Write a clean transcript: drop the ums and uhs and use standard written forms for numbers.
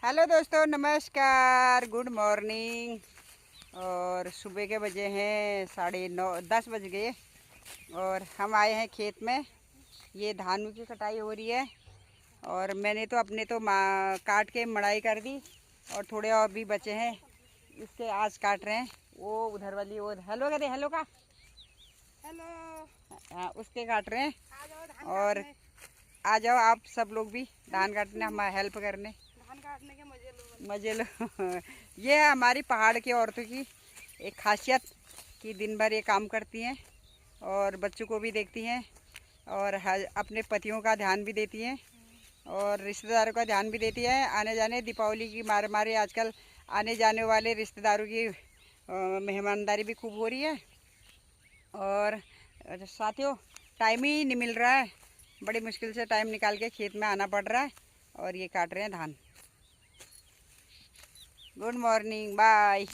Hello दोस्तों, नमस्कार, good morning. और सुबह के बजे हैं 9:30 बज गए और हम आए हैं खेत में। ये धान की कटाई हो रही है और मैंने तो अपने तो काट के मड़ाई कर दी और थोड़े और भी बचे हैं, इसके आज काट रहे हैं। वो उधर वाली वो हेलो कहते हेलो का हेलो। हाँ, उसके काट रहे हैं। आ जाओ धान और काटने। आ जाओ आप सब लोग भी धान काटने, हम हेल्प करने। धान काटने के मजे लो मजे लो। ये है हमारी पहाड़ की औरतों की एक खासियत कि दिन भर ये काम करती हैं और बच्चों को भी देखती हैं और अपने पतियों का ध्यान भी देती हैं और रिश्तेदारों का ध्यान भी देती है। आने जाने दीपावली की मारे मारे आजकल आने जाने वाले रिश्तेदारों की मेहमानदारी भी खूब हो रही है। और साथियों, टाइम ही नहीं मिल रहा है, बड़ी मुश्किल से टाइम निकाल के खेत में आना पड़ रहा है और ये काट रहे हैं धान। Good morning, bye.